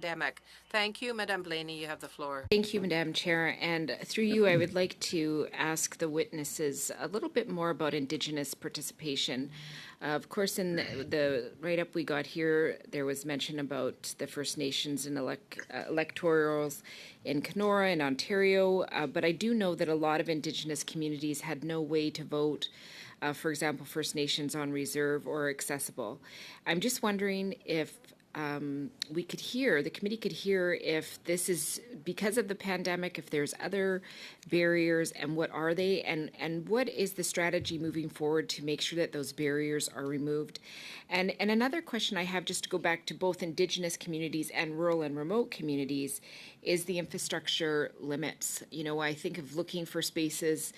pandemic. Thank you, Madame Blaney. You have the floor. Thank you, Madam Chair. And through you, I would like to ask the witnesses a little bit more about Indigenous participation. Of course, in the write-up we got here, there was mention about the First Nations and electorals in Kenora and Ontario, but I do know that a lot of Indigenous communities had no way to vote, for example, First Nations on reserve or accessible. I'm just wondering if the committee could hear if this is because of the pandemic, if there's other barriers, and what are they, and what is the strategy moving forward to make sure that those barriers are removed. And another question I have, just to go back to both Indigenous communities and rural and remote communities, is the infrastructure limits. You know, I think of looking for spaces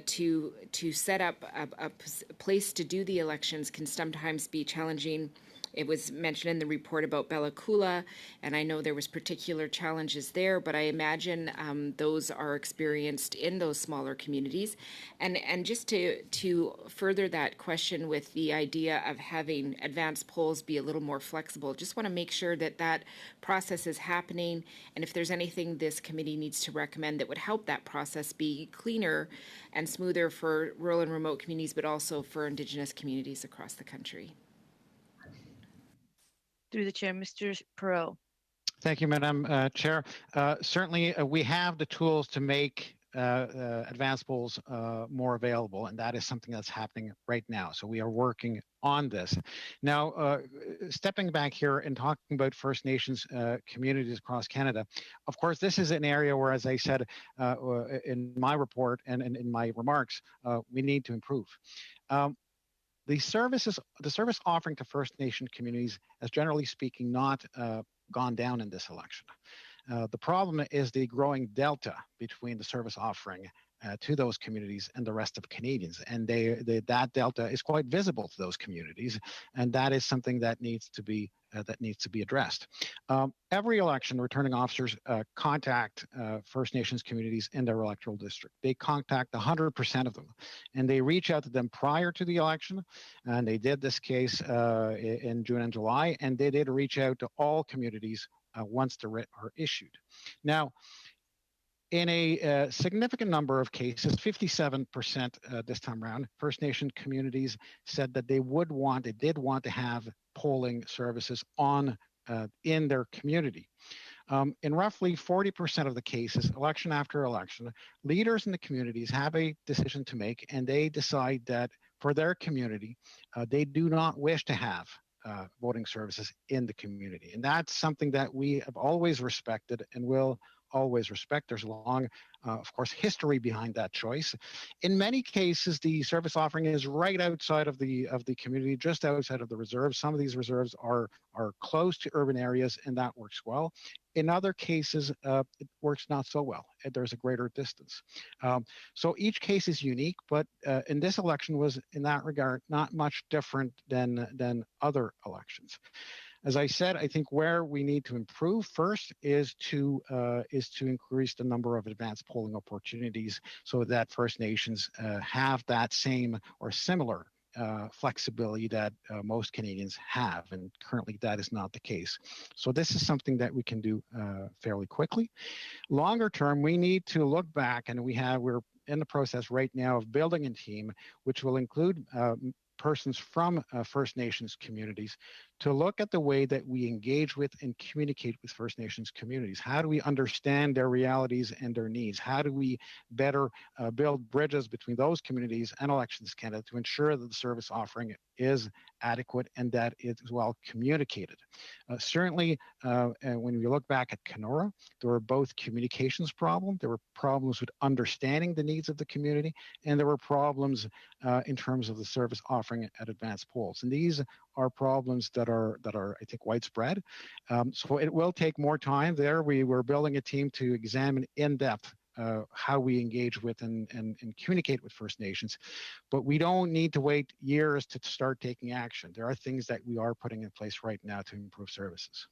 to set up a place to do the elections can sometimes be challenging. It was mentioned in the report about Bella Coola, and I know there was particular challenges there, but I imagine those are experienced in those smaller communities. And just to further that question with the idea of having advanced polls be a little more flexible, just want to make sure that that process is happening, and if there's anything this committee needs to recommend that would help that process be cleaner and smoother for rural and remote communities, but also for Indigenous communities across the country. Through the chair, Mr. Perot. Thank you, Madam Chair. Certainly, we have the tools to make advanced polls more available, and that is something that's happening right now. So we are working on this. Now, stepping back here and talking about First Nations communities across Canada, of course, this is an area where, as I said in my report and in my remarks, we need to improve. The service offering to First Nation communities has, generally speaking, not gone down in this election. The problem is the growing delta between the service offering to those communities and the rest of Canadians, and that delta is quite visible to those communities, and that is something that needs to be addressed. Every election, returning officers contact First Nations communities in their electoral district. They contact 100% of them, and they reach out to them prior to the election, and they did this case in June and July, and they did reach out to all communities once the writ are issued. Now, in a significant number of cases, 57% this time around, First Nation communities said that they did want to have polling services on in their community. In roughly 40% of the cases, election after election, leaders in the communities have a decision to make, and they decide that for their community, they do not wish to have voting services in the community. And that's something that we have always respected and will always respect. There's a long, of course, history behind that choice. In many cases, the service offering is right outside of the community, just outside of the reserves. Some of these reserves are close to urban areas, and that works well. In other cases, it works not so well. There's a greater distance. So each case is unique, but in this election was, in that regard, not much different than other elections. As I said, I think where we need to improve first is to increase the number of advanced polling opportunities so that First Nations have that same or similar flexibility that most Canadians have, and currently that is not the case. So this is something that we can do fairly quickly. Longer term, we need to look back, and we're in the process right now of building a team which will include persons from First Nations communities to look at the way that we engage with and communicate with First Nations communities. How do we understand their realities and their needs? How do we better build bridges between those communities and Elections Canada to ensure that the service offering is adequate and that it is well communicated? Certainly, when we look back at Kenora, there were both communications problems, there were problems with understanding the needs of the community, and there were problems in terms of the service offering at advanced polls. And these are problems that are I think widespread. So it will take more time there. We were building a team to examine in depth how we engage with and communicate with First Nations, but we don't need to wait years to start taking action. There are things that we are putting in place right now to improve services.